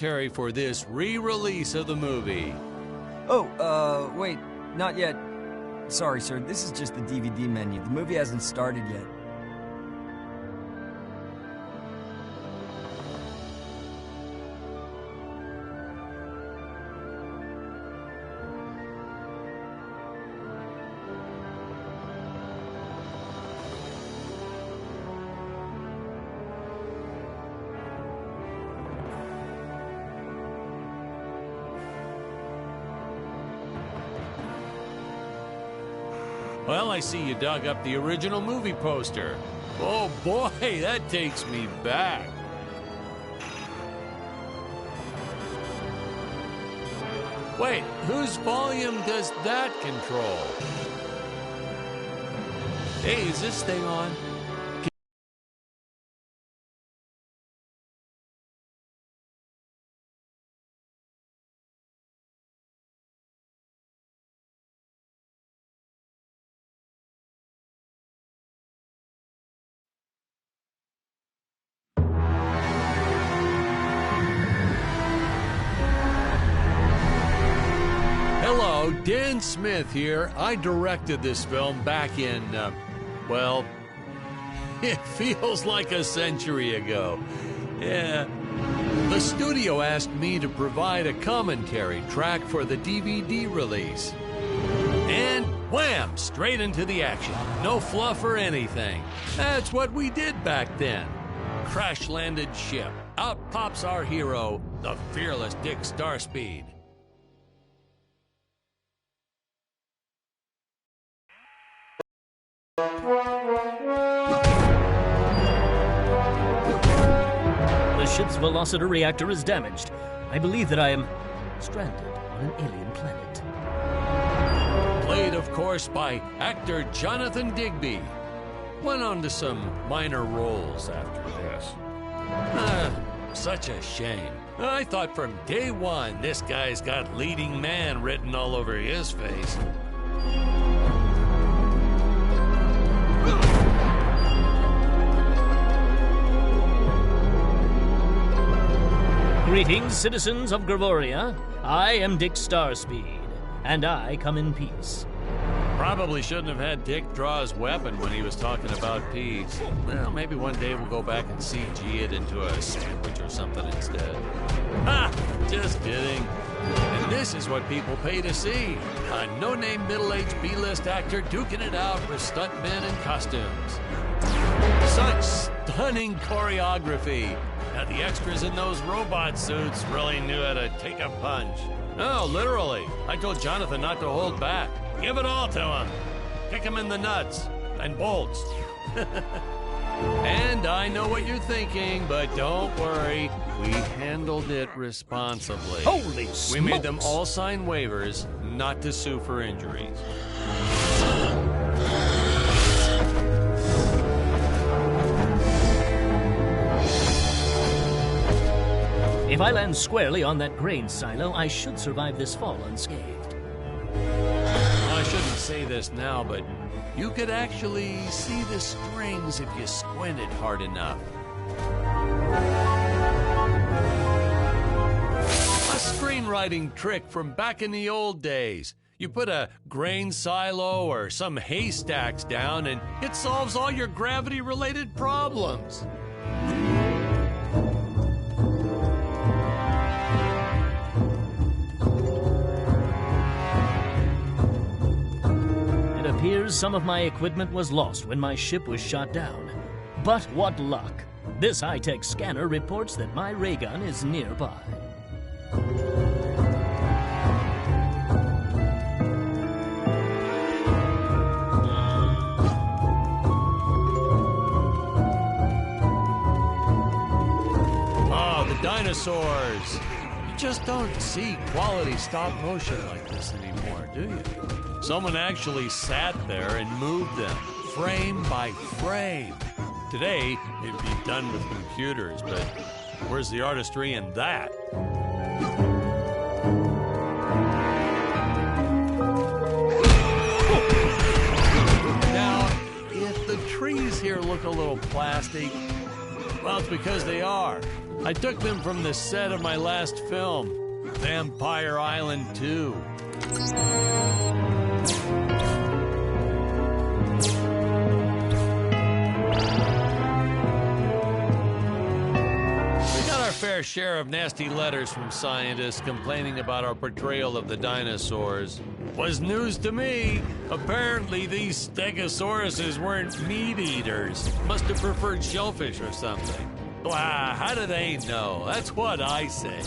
commentary for this re-release of the movie. Oh, wait, not yet. Sorry, sir, this is just the DVD menu. The movie hasn't started yet. Well, I see you dug up the original movie poster. Oh boy, that takes me back. Wait, whose volume does that control? Hey, is this thing on? Hello, Dan Smith here. I directed this film back in, well, it feels like a century ago. Yeah. The studio asked me to provide a commentary track for the DVD release. And wham! Straight into the action. No fluff or anything. That's what we did back then. Crash-landed ship. Out pops our hero, the fearless Dick Starspeed. The ship's velocity reactor is damaged. I believe that I am stranded on an alien planet. Played, of course, by actor Jonathan Digby. Went on to some minor roles after this. Such a shame. I thought from day one this guy's got leading man written all over his face. Greetings, citizens of Gravoria. I am Dick Starspeed, and I come in peace. Probably shouldn't have had Dick draw his weapon when he was talking about peace. Well, maybe one day we'll go back and CG it into a sandwich or something instead. Ha! Just kidding. And this is what people pay to see. A no-name middle-aged B-list actor duking it out with stuntmen and costumes. Such stunning choreography. Now, the extras in those robot suits really knew how to take a punch. No, literally. I told Jonathan not to hold back. Give it all to him. Kick him in the nuts and bolts. And I know what you're thinking, but don't worry. We handled it responsibly. Holy smokes! We made them all sign waivers not to sue for injuries. If I land squarely on that grain silo, I should survive this fall unscathed. I shouldn't say this now, but you could actually see the strings if you squinted hard enough. A screenwriting trick from back in the old days. You put a grain silo or some haystacks down and it solves all your gravity-related problems. It appears some of my equipment was lost when my ship was shot down. But what luck! This high-tech scanner reports that my ray gun is nearby. Oh, the dinosaurs! You just don't see quality stop motion like this anymore, do you? Someone actually sat there and moved them, frame by frame. Today, it'd be done with computers, but where's the artistry in that? Now, if the trees here look a little plastic, well, it's because they are. I took them from the set of my last film, Vampire Island 2. Fair share of nasty letters from scientists complaining about our portrayal of the dinosaurs. Was news to me. Apparently these stegosauruses weren't meat eaters. Must have preferred shellfish or something. Wow, how do they know? That's what I say.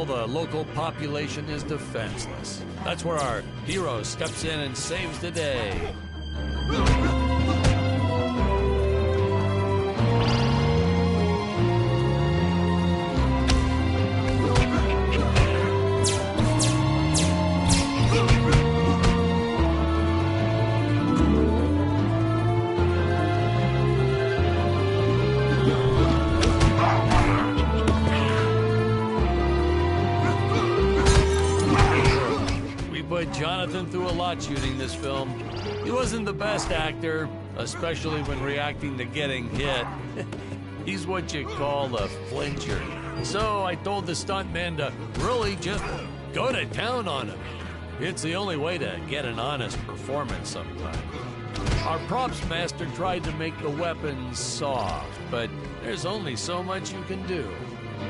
The local population is defenseless. That's where our hero steps in and saves the day. Jonathan threw a lot shooting this film. He wasn't the best actor, especially when reacting to getting hit. He's what you call a flincher. So I told the stuntman to really just go to town on him. It's the only way to get an honest performance sometimes. Our props master tried to make the weapons soft, but there's only so much you can do.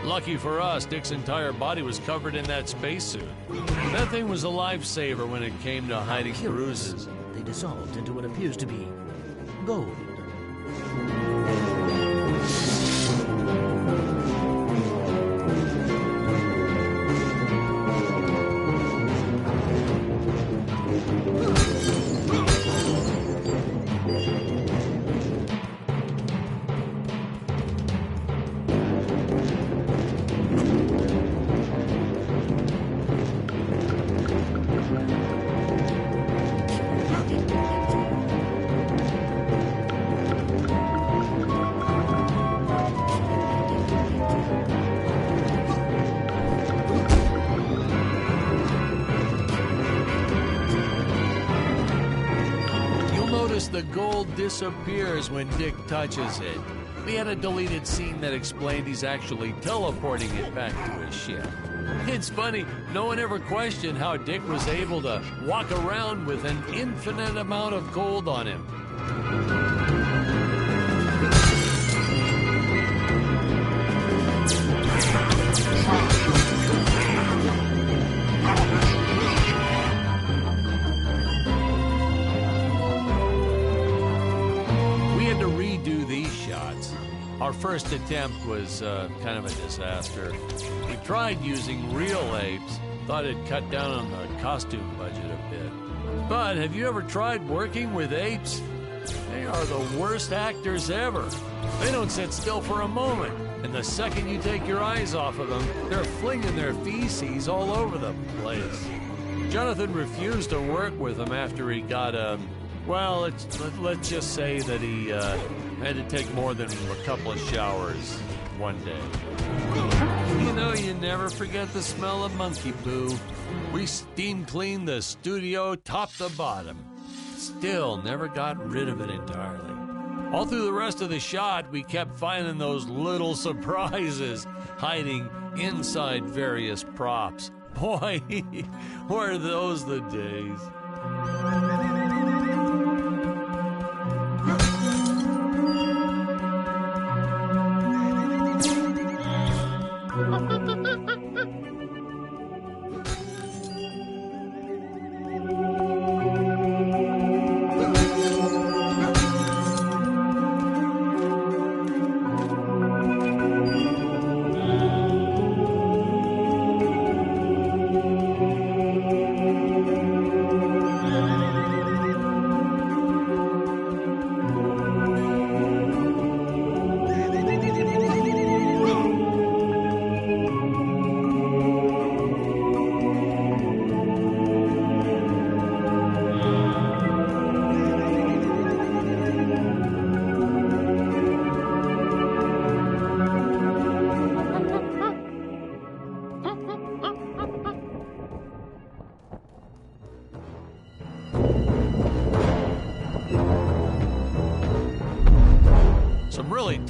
Lucky for us, Dick's entire body was covered in that spacesuit. That thing was a lifesaver when it came to hiding bruises. They dissolved into what appears to be gold. The gold disappears when Dick touches it. We had a deleted scene that explained he's actually teleporting it back to his ship. It's funny, no one ever questioned how Dick was able to walk around with an infinite amount of gold on him. Our first attempt was kind of a disaster. We tried using real apes, thought it'd cut down on the costume budget a bit. But have you ever tried working with apes? They are the worst actors ever. They don't sit still for a moment, and the second you take your eyes off of them, they're flinging their feces all over the place. Jonathan refused to work with them after he got well, let's just say that he had to take more than a couple of showers one day. You know, you never forget the smell of monkey poo. We steam cleaned the studio top to bottom. Still never got rid of it entirely. All through the rest of the shot, we kept finding those little surprises hiding inside various props. Boy, were those the days.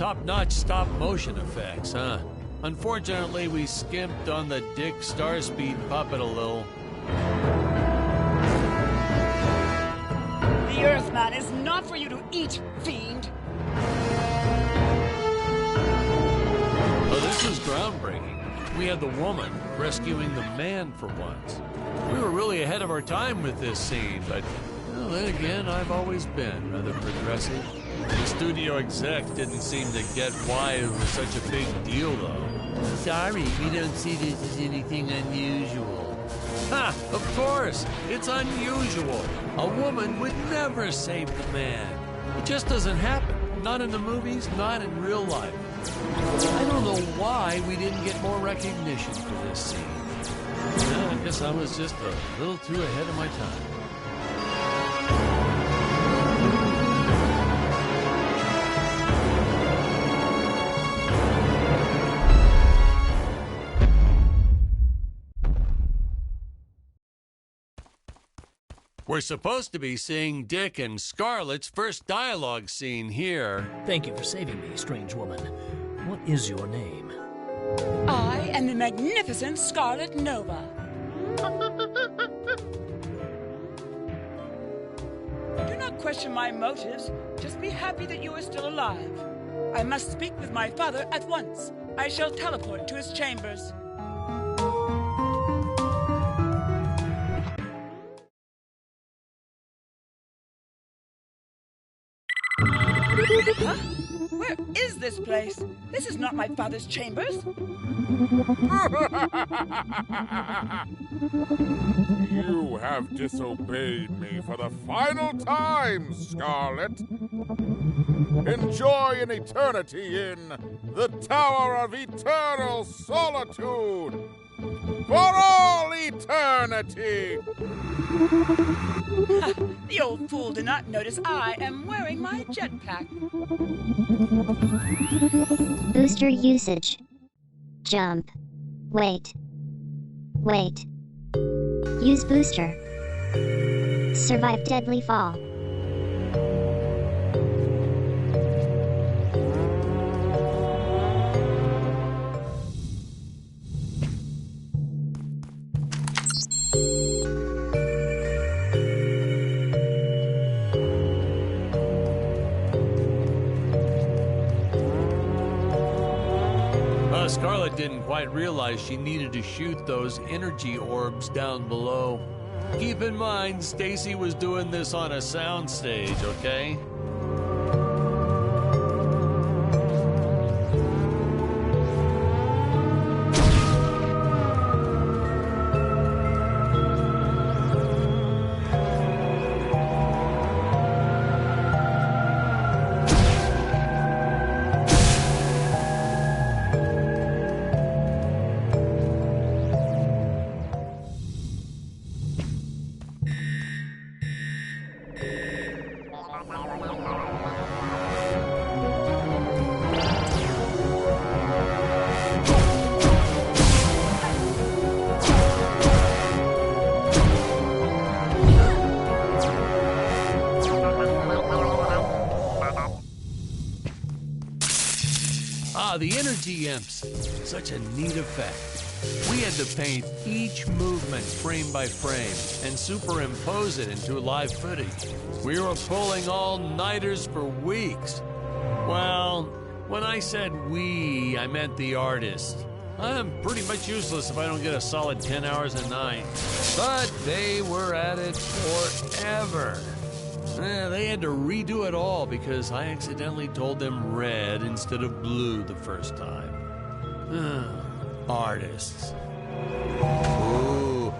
Top-notch stop-motion effects, huh? Unfortunately, we skimped on the Dick Starspeed puppet a little. The Earthman is not for you to eat, fiend! Oh, this was groundbreaking. We had the woman rescuing the man for once. We were really ahead of our time with this scene, but well, then again, I've always been rather progressive. The studio exec didn't seem to get why it was such a big deal, though. Sorry, we don't see this as anything unusual. Ha! Of course! It's unusual! A woman would never save the man. It just doesn't happen. Not in the movies, not in real life. I don't know why we didn't get more recognition for this scene. Well, I guess I was just a little too ahead of my time. We're supposed to be seeing Dick and Scarlett's first dialogue scene here. Thank you for saving me, strange woman. What is your name? I am the magnificent Scarlet Nova. Do not question my motives. Just be happy that you are still alive. I must speak with my father at once. I shall teleport to his chambers. Huh? Where is this place? This is not my father's chambers. You have disobeyed me for the final time, Scarlet. Enjoy an eternity in the Tower of Eternal Solitude. For all eternity! The old fool did not notice I am wearing my jetpack. Booster usage. Jump. Wait. Wait. Use booster. Survive deadly fall. Scarlet didn't quite realize she needed to shoot those energy orbs down below. Keep in mind, Stacy was doing this on a soundstage, okay? The energy imps. Such a neat effect. We had to paint each movement frame by frame and superimpose it into live footage. We were pulling all-nighters for weeks. Well, when I said we, I meant the artist. I'm pretty much useless if I don't get a solid 10 hours a night. But they were at it forever. They had to redo it all because I accidentally told them red instead of blue the first time. Artists.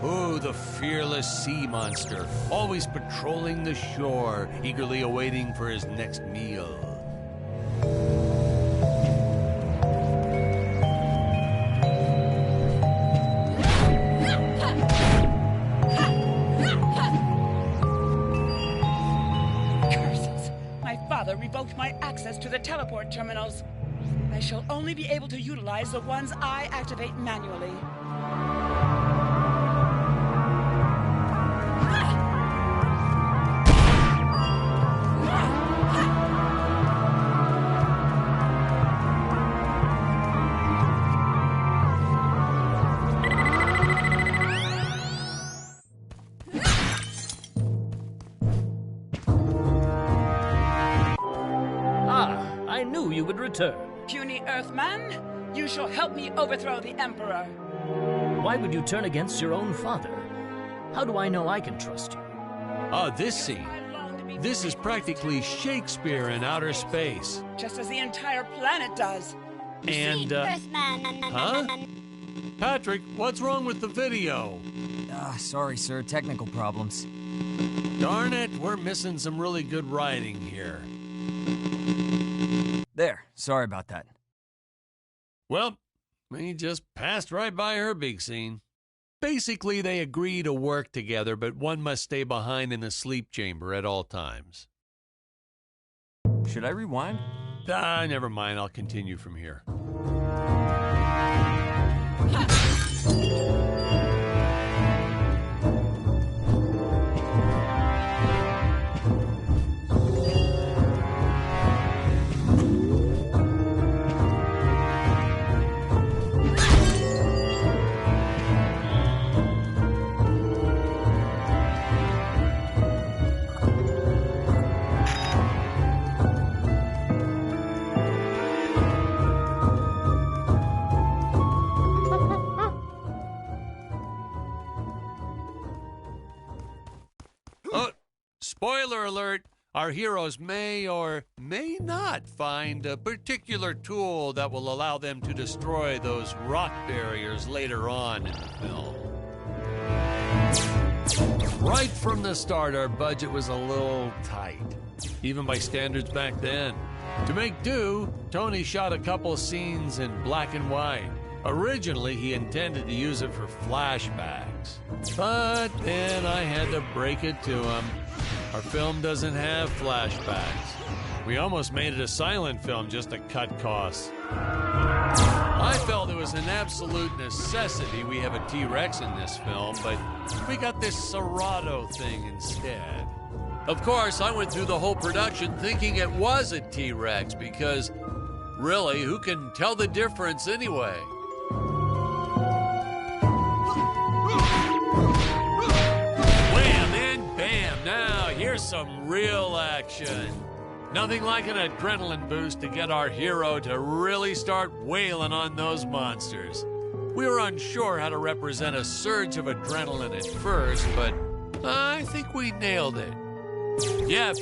Ooh, the fearless sea monster, always patrolling the shore, eagerly awaiting for his next meal. Revoked my access to the teleport terminals. I shall only be able to utilize the ones I activate manually. return. Puny Earthman, you shall help me overthrow the Emperor. Why would you turn against your own father? How do I know I can trust you? Oh, this scene. This is practically Shakespeare in outer space. Just as the entire planet does. And, huh? Patrick, what's wrong with the video? Sorry, sir. Technical problems. Darn it, we're missing some really good writing here. There. Sorry about that. Well, we just passed right by her big scene. Basically, they agree to work together, but one must stay behind in the sleep chamber at all times. Should I rewind? Never mind. I'll continue from here. Spoiler alert, our heroes may or may not find a particular tool that will allow them to destroy those rock barriers later on in the film. Right from the start, our budget was a little tight, even by standards back then. To make do, Tony shot a couple scenes in black and white. Originally, he intended to use it for flashbacks, but then I had to break it to him. Our film doesn't have flashbacks. We almost made it a silent film just to cut costs. I felt it was an absolute necessity we have a T-Rex in this film, but we got this Serato thing instead. Of course, I went through the whole production thinking it was a T-Rex because, really, who can tell the difference anyway? Wham and bam! Now, here's some real action. Nothing like an adrenaline boost to get our hero to really start wailing on those monsters. We were unsure how to represent a surge of adrenaline at first, but I think we nailed it. Yeah,